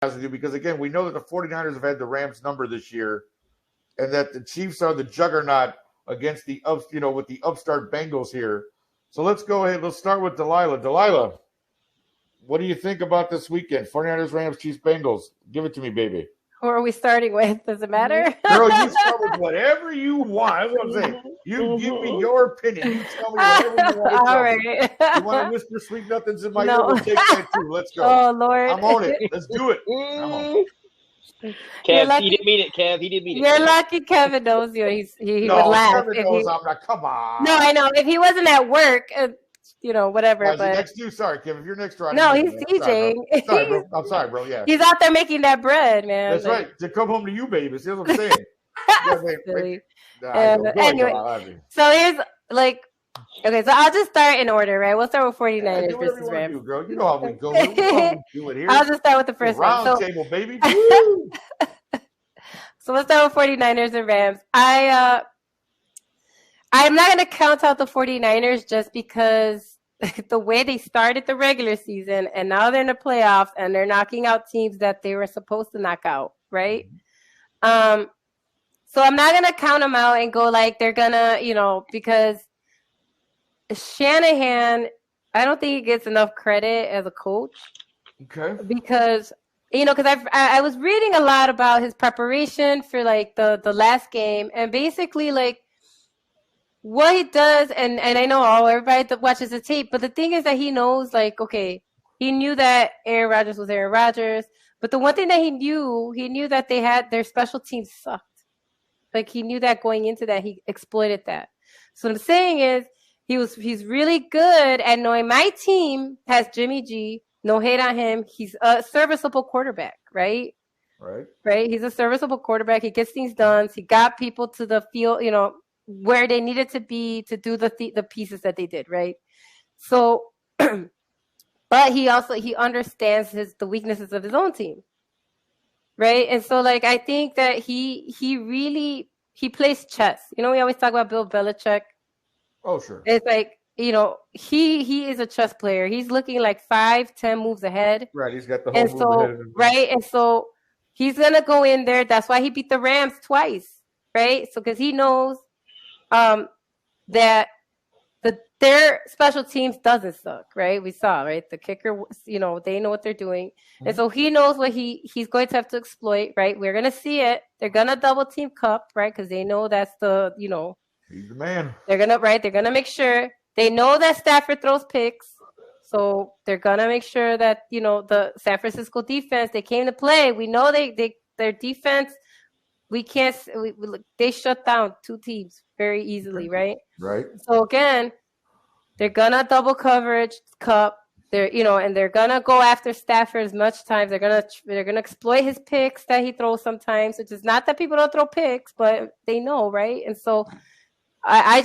with you because, again, we know that the 49ers have had the Rams number this year and that the Chiefs are the juggernaut against the with the upstart Bengals here. So let's go ahead. Let's start with Delilah. Delilah, what do you think about this weekend? 49ers, Rams, Chiefs, Bengals. Give it to me, baby. Who are we starting with? Does it matter? Girl, you start with whatever you want. That's what I'm saying. You give me your opinion. You tell me whatever you want to tell me. You want to whisper sweet nothings in my ear? We'll take that too. Let's go. Oh, Lord. I'm on it. Let's do it. I'm on it. Kev, he didn't mean it. Kev, he didn't mean it. You're lucky Kevin knows you. He would laugh. Kevin knows I'm not. Come on. No, I know. If he wasn't at work, whatever. Is but he next to you? Sorry, Kim. If you're next to no, he's DJing. Sorry, bro. I'm sorry, bro. Yeah. He's out there making that bread, man. That's right. To come home to you, baby. See what I'm saying? Silly. Anyway, so here's okay, so I'll just start in order, right? We'll start with 49ers versus Rams. Do, girl. You know how we go. We do it here. I'll just start with the first one. Roundtable, baby. So let's start with 49ers and Rams. I'm not going to count out the 49ers just because the way they started the regular season and now they're in the playoffs and they're knocking out teams that they were supposed to knock out, right? So I'm not going to count them out and go like they're going to, because Shanahan, I don't think he gets enough credit as a coach. Okay. Because I was reading a lot about his preparation for like the last game and basically like what he does, and I know everybody that watches the tape, but the thing is that he knows, like, okay, he knew that Aaron Rodgers was Aaron Rodgers, but the one thing that he knew that they had their special teams sucked. Like he knew that going into that, he exploited that. So what I'm saying is he's really good at knowing my team has Jimmy G. No hate on him. He's a serviceable quarterback, right? Right. He's a serviceable quarterback. He gets things done. He got people to the field, where they needed to be to do the pieces that they did, right? So, but he understands the weaknesses of his own team, right? And so, like, I think that he plays chess. We always talk about Bill Belichick. Oh, sure. It's like, he is a chess player. He's looking like 5-10 moves ahead. Right, he's got the whole move ahead of him. Right, and so he's gonna go in there. That's why he beat the Rams twice, right? So because he knows that their special teams doesn't suck, right? We saw, right? The kicker, they know what they're doing. Mm-hmm. And so he knows what he's going to have to exploit, right? We're going to see it. They're going to double team Cup, right? Because they know that's he's the man. They're going to make sure. They know that Stafford throws picks. So they're going to make sure that, the San Francisco defense, they came to play. We know their defense, they shut down two teams very easily, right? Right. So again, they're gonna double coverage Cup. And they're gonna go after Stafford as much time. They're gonna exploit his picks that he throws sometimes, which is not that people don't throw picks, but they know, right? And so I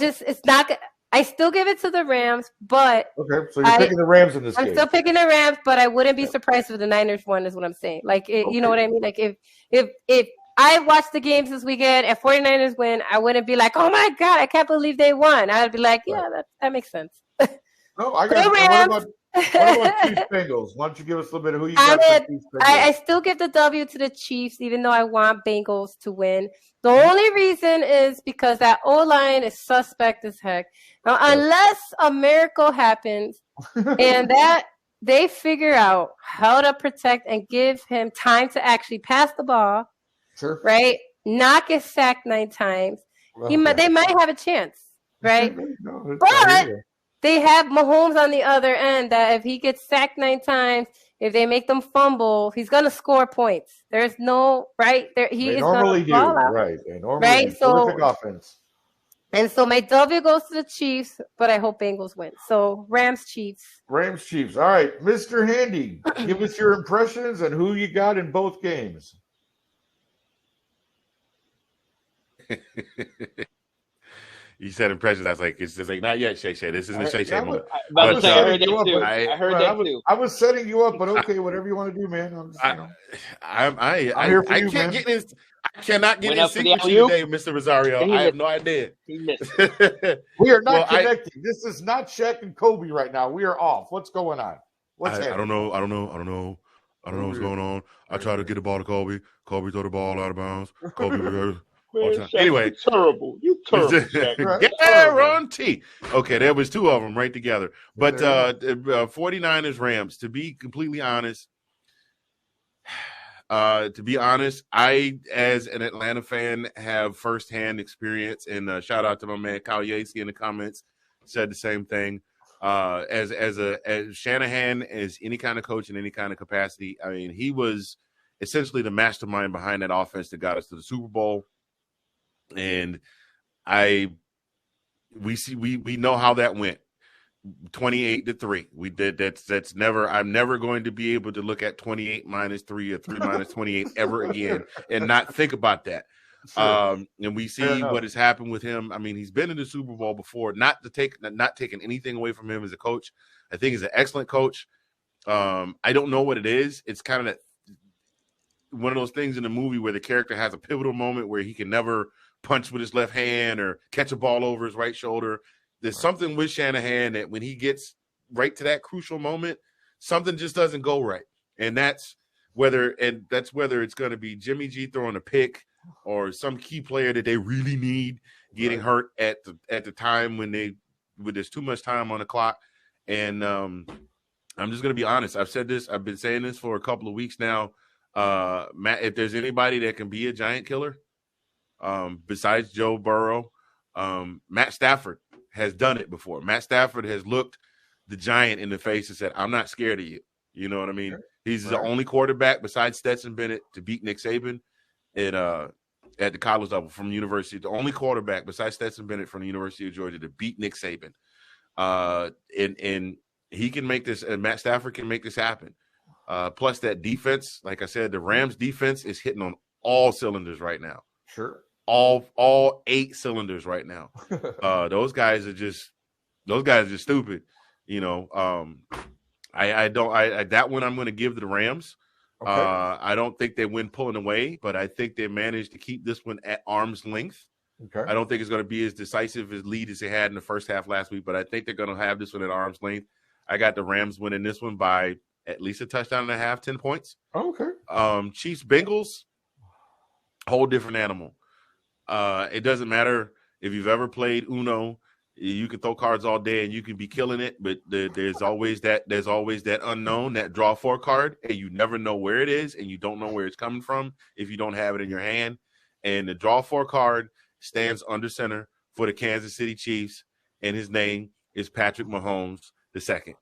still give it to the Rams, but okay. So you're picking the Rams in this game. I'm still picking the Rams, but I wouldn't be surprised if the Niners won. Is what I'm saying. Like, you know what I mean? Like if I watched the games this weekend and 49ers win, I wouldn't be like, oh my God, I can't believe they won. I'd be like, yeah, that makes sense. No, I got what about Chiefs Bengals? Why don't you give us a little bit of who you got for Chiefs Bengals? I still give the W to the Chiefs, even though I want Bengals to win. The only reason is because that O-line is suspect as heck. Now, unless a miracle happens and that they figure out how to protect and give him time to actually pass the ball, sure. Right? Not get sacked 9 times. Well, they might have a chance, right? No, but they have Mahomes on the other end that if he gets sacked 9 times, if they make them fumble, he's going to score points. There's no, right? He is normally do, right? They normally do. Terrific offense. And so my W goes to the Chiefs, but I hope Bengals win. So Rams, Chiefs. Rams, Chiefs. All right, Mr. Handy, give us your impressions and who you got in both games. You said impressions. I was like, it's just like, not yet, Shay. This isn't a Shay moment. I heard that too. I was setting you up, but okay, whatever you want to do, man. I'm here for you, man. I cannot get in sync with you today, Mr. Rosario. I have no idea. We are not connecting. This is not Shaq and Kobe right now. We are off. What's going on? I don't know. I don't know what's going on. I try to get the ball to Kobe. Kobe throw the ball out of bounds. Kobe. Anyway, you terrible. Guarantee. Okay, there was two of them right together. But 49ers Rams. To be completely honest, I, as an Atlanta fan, have firsthand experience. And shout out to my man Kyle Yates in the comments, said the same thing. As Shanahan is any kind of coach in any kind of capacity. I mean, he was essentially the mastermind behind that offense that got us to the Super Bowl. And we know how that went. 28-3. We did that's never. I'm never going to be able to look at 28 minus 3 or 3 minus 28 ever again and not think about that. Sure. And we see what has happened with him. I mean, he's been in the Super Bowl before. Not taking anything away from him as a coach. I think he's an excellent coach. I don't know what it is. It's kind of one of those things in the movie where the character has a pivotal moment where he can never punch with his left hand or catch a ball over his right shoulder. There's something with Shanahan that when he gets right to that crucial moment, something just doesn't go right. And that's whether it's going to be Jimmy G throwing a pick or some key player that they really need getting hurt at the time when there's too much time on the clock. And I'm just going to be honest. I've been saying this for a couple of weeks now. Matt, if there's anybody that can be a giant killer, besides Joe Burrow, Matt Stafford has done it before. Matt Stafford has looked the giant in the face and said, I'm not scared of you. You know what I mean? Sure. He's the only quarterback besides Stetson Bennett to beat Nick Saban at the college level from university. The only quarterback besides Stetson Bennett from the University of Georgia to beat Nick Saban. And he can make this, and Matt Stafford can make this happen. Plus that defense, like I said, the Rams defense is hitting on all cylinders right now. Sure. All 8 cylinders right now. Those guys are just stupid. You know, that one I'm going to give to the Rams. Okay. I don't think they win pulling away, but I think they managed to keep this one at arm's length. Okay. I don't think it's going to be as decisive as lead as they had in the first half last week, but I think they're going to have this one at arm's length. I got the Rams winning this one by at least a touchdown and a half, 10 points. Okay. Chiefs Bengals, whole different animal. It doesn't matter if you've ever played Uno. You can throw cards all day and you can be killing it, but there's always that unknown, that draw 4 card, and you never know where it is, and you don't know where it's coming from if you don't have it in your hand. And the draw 4 card stands under center for the Kansas City Chiefs, and his name is Patrick Mahomes II.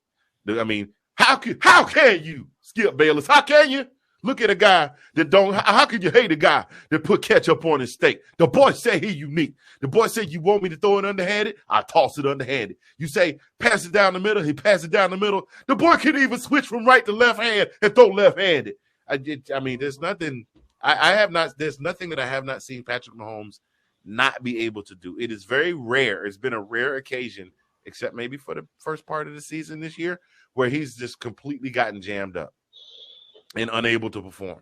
I mean, how can you, Skip Bayless? How can you? Look at a guy that don't. How can you hate a guy that put ketchup on his steak? The boy said he unique. The boy said, you want me to throw it underhanded? I toss it underhanded. You say pass it down the middle. He pass it down the middle. The boy can even switch from right to left hand and throw left-handed. I mean, there's nothing. There's nothing that I have not seen Patrick Mahomes not be able to do. It is very rare. It's been a rare occasion, except maybe for the first part of the season this year, where he's just completely gotten jammed up and unable to perform.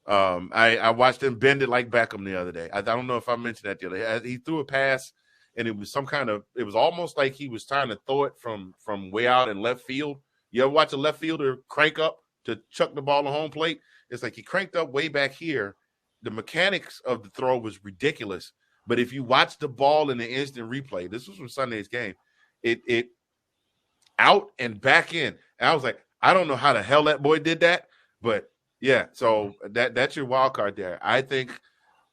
I watched him bend it like Beckham the other day. I don't know if I mentioned that the other day. He threw a pass, and it was it was almost like he was trying to throw it from way out in left field. You ever watch a left fielder crank up to chuck the ball on home plate? It's like he cranked up way back here. The mechanics of the throw was ridiculous. But if you watch the ball in the instant replay, this was from Sunday's game, it out and back in. And I was like, I don't know how the hell that boy did that. But yeah, so that's your wild card there. I think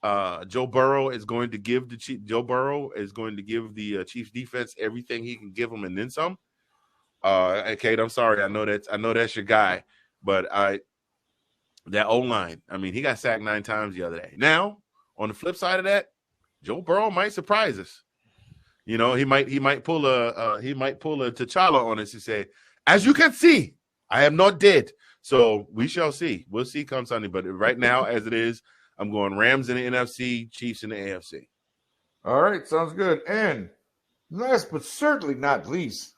Joe Burrow is going to give the Chiefs defense everything he can give them and then some. Kate, I'm sorry, I know that's your guy, but that O-line. I mean, he got sacked 9 times the other day. Now, on the flip side of that, Joe Burrow might surprise us. You know, he might pull a T'Challa on us and say, as you can see, I am not dead. So we shall see. We'll see come Sunday. But right now, as it is, I'm going Rams in the NFC, Chiefs in the AFC. All right, sounds good. And last but certainly not least,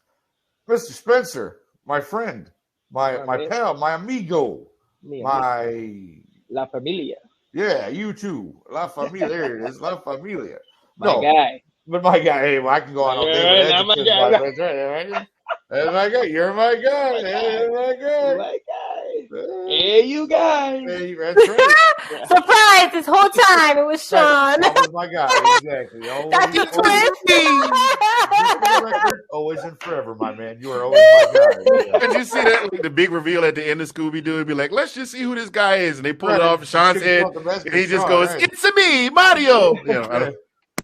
Mr. Spencer, my friend, my pal, my amigo, La Familia. Yeah, you too. La Familia. There it is. La Familia. My guy. But my guy, hey, well, I can go on all day. That's my guy. That's my guy. You're my guy. You're my guy. My guy. Hey, you guys. Hey, that's right. Surprise! This whole time it was Sean. That was my guy. Exactly. That's your twin. Always and forever, my man. You are always my guy. Did you see that? Like, the big reveal at the end of Scooby-Doo would be like, let's just see who this guy is. And they pull it off Sean's head. And he just goes, it's me, Mario.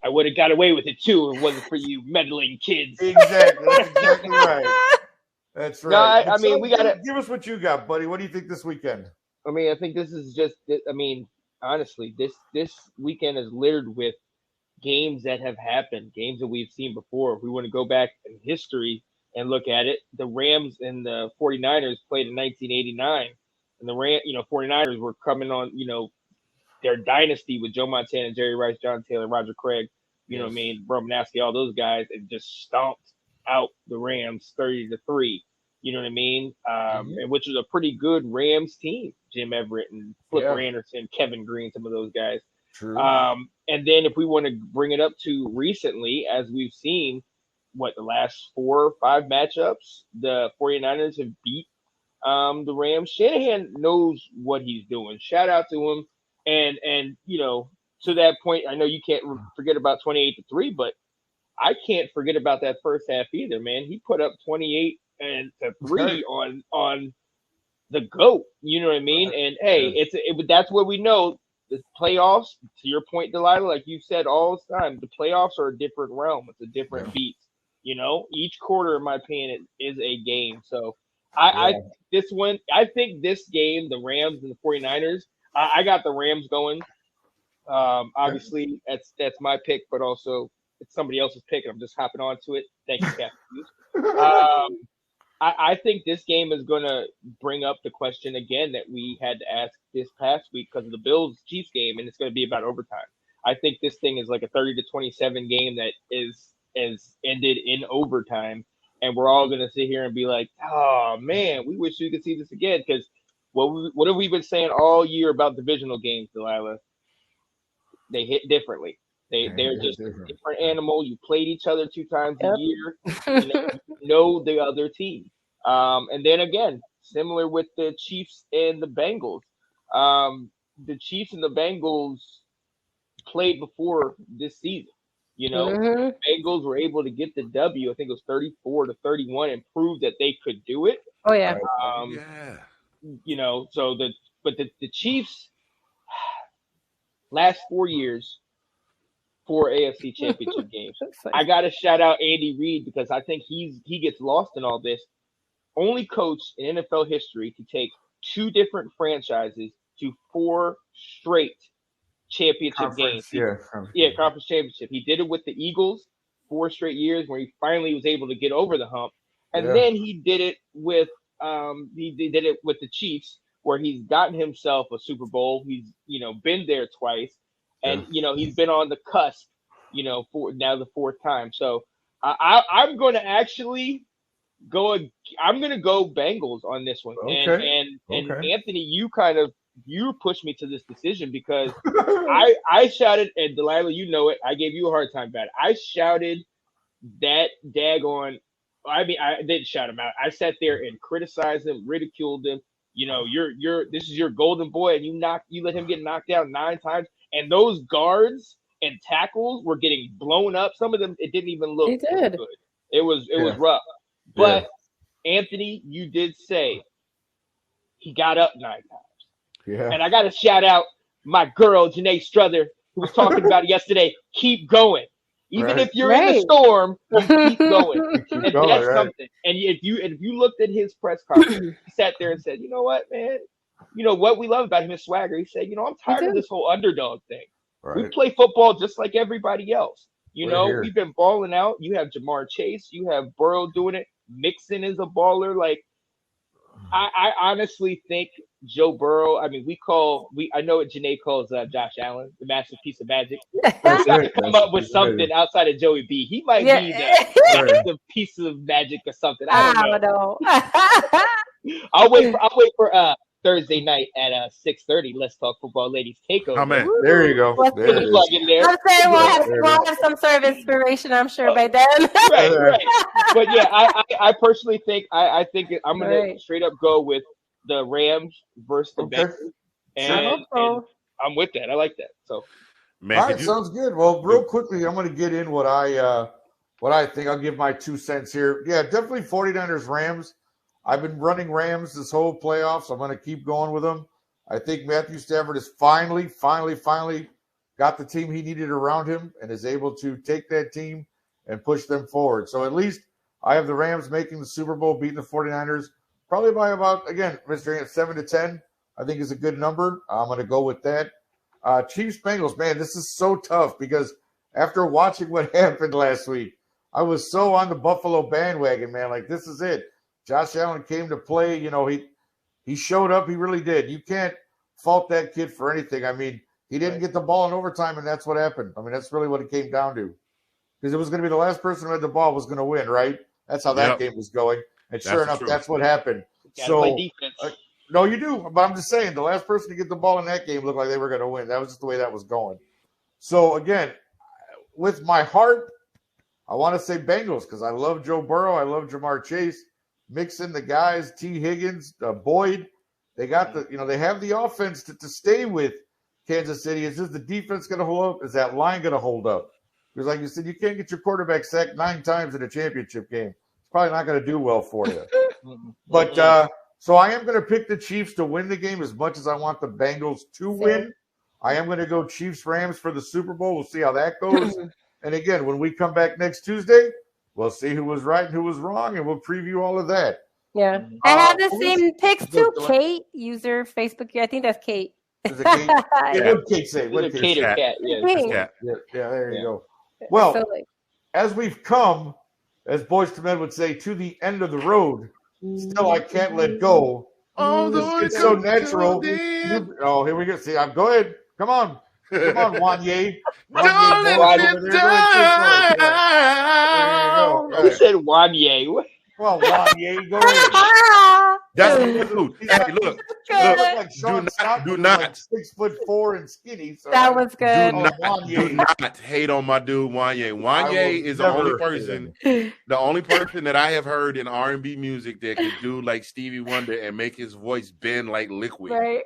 I would have got away with it, too, if it wasn't for you meddling kids. Exactly. That's exactly right. That's right. No, I mean, we got to give us what you got, buddy. What do you think this weekend? I mean, I think this is just, honestly, this weekend is littered with games that have happened, games that we've seen before. If we want to go back in history and look at it, the Rams and the 49ers played in 1989. And the 49ers were coming on, their dynasty with Joe Montana, Jerry Rice, John Taylor, Roger Craig, you know what I mean, Romanowski, all those guys, and just stomped out the Rams 30-3. You know what I mean? And which was a pretty good Rams team. Jim Everett and Flipper Anderson, Kevin Green, some of those guys. True. And then if we want to bring it up to recently, as we've seen, the last 4 or 5 matchups, the 49ers have beat the Rams. Shanahan knows what he's doing. Shout out to him. And to that point, I know you can't forget about 28-3, but I can't forget about that first half either, man. He put up 28-3 on the GOAT. You know what I mean? And hey, that's what we know. The playoffs, to your point, Delilah, like you said all the time, the playoffs are a different realm. It's a different beat. Each quarter, in my opinion, is a game. So I think this game, the Rams and the 49ers, I got the Rams going. Obviously, that's my pick, but also it's somebody else's pick, and I'm just hopping onto it. Thank you, Captain. I think this game is going to bring up the question again that we had to ask this past week because of the Bills-Chiefs game, and it's going to be about overtime. I think this thing is like a 30-27 game that is ended in overtime, and we're all going to sit here and be like, oh, man, we wish we could see this again because what have we been saying all year about divisional games, Delilah? They hit differently. They're just a different animal. You played each other 2 times a year. You know the other team. And then again, similar with the Chiefs and the Bengals. The Chiefs and the Bengals played before this season. The Bengals were able to get the W. I think it was 34-31 and prove that they could do it. Oh yeah. So the Chiefs last 4 years, 4 AFC Championship games. I got to shout out Andy Reid because I think he gets lost in all this. Only coach in NFL history to take 2 different franchises to 4 straight championship games. Conference championship. He did it with the Eagles 4 straight years where he finally was able to get over the hump. And then he did it with the Chiefs where he's gotten himself a Super Bowl. He's, been there twice. And, he's been on the cusp, for now the 4th time. So I'm going to actually I'm going to go Bengals on this one. Okay. And Anthony, you pushed me to this decision because I shouted, and Delilah, you know it. I gave you a hard time about it. I shouted that daggone. I mean, I didn't shout him out. I sat there and criticized him, ridiculed him. This is your golden boy, and you let him get knocked down 9 times. And those guards and tackles were getting blown up. Some of them, it didn't even look good. It was rough. But Anthony, you did say he got up 9 times. Yeah. And I got to shout out my girl, Janae Struther, who was talking about it yesterday. Keep going. Even if you're in the storm, you keep going. That's something. And if you looked at his press conference, he sat there and said, you know what, man? What we love about him is swagger. He said, I'm tired of this whole underdog thing. Right. We play football just like everybody else. We've been balling out. You have Jamar Chase. You have Burrow doing it. Mixon is a baller. Like, I honestly think Joe Burrow. I mean, I know what Janae calls Josh Allen, the massive piece of magic. He's got to come up with something outside of Joey B. He might be the piece of magic or something. I don't know. I'll wait for Thursday night at 6:30. Let's Talk Football Ladies Takeover. Oh, man. There you go. I'm saying we'll have some sort of inspiration, I'm sure, by then. Right. But yeah, I personally think I think I'm gonna straight up go with the Rams versus the Okay. Bengals, and I'm with that. I like that. So, Man, all right, sounds good. Well, real quickly, I'm going to get in what I think. I'll give my 2 cents here. Yeah, definitely 49ers Rams. I've been running Rams this whole playoffs. I'm going to keep going with them. I think Matthew Stafford has finally got the team he needed around him and is able to take that team and push them forward. So at least I have the Rams making the Super Bowl, beating the 49ers, probably by about, again, Mr. 7-10, I think is a good number. I'm going to go with that. Chiefs Bengals, man, this is so tough because after watching what happened last week, I was so on the Buffalo bandwagon, man. Like, this is it. Josh Allen came to play. You know, he showed up. He really did. You can't fault that kid for anything. I mean, he didn't get the ball in overtime, and that's what happened. I mean, that's really what it came down to. Because it was going to be the last person who had the ball was going to win, right? That's how that game was going. And sure enough, that's what happened. So, no, you do. But I'm just saying, the last person to get the ball in that game looked like they were going to win. That was just the way that was going. So, again, with my heart, I want to say Bengals because I love Joe Burrow. I love Jamar Chase. Mix in the guys, T. Higgins, Boyd. They got they have the offense to stay with Kansas City. Is just the defense going to hold up? Is that line going to hold up? Because like you said, you can't get your quarterback sacked 9 times in a championship game. It's probably not going to do well for you. But so I am going to pick the Chiefs to win the game as much as I want the Bengals to win. I am going to go Chiefs-Rams for the Super Bowl. We'll see how that goes. And again, when we come back next Tuesday, we'll see who was right and who was wrong, and we'll preview all of that. Yeah. I have the same picks too. Kate, user Facebook. I think that's Kate. Is it Kate? What did Kate say? What Kate or Cat? Yeah, there you go. Well, as we've come, as Boyz II Men would say, to the end of the road, still I can't let go. It's so natural. Oh, here we go. See, go ahead. Come on. Come on, Wanye. Don't let it down. Who said Wanye? Well, Wanye, go ahead. That's what we do. Hey, look. Do not. 6'4" and skinny. So that was good. Do not hate on my dude Wanye. Wanye is the only person that I have heard in R&B music that can do like Stevie Wonder and make his voice bend like liquid. Right.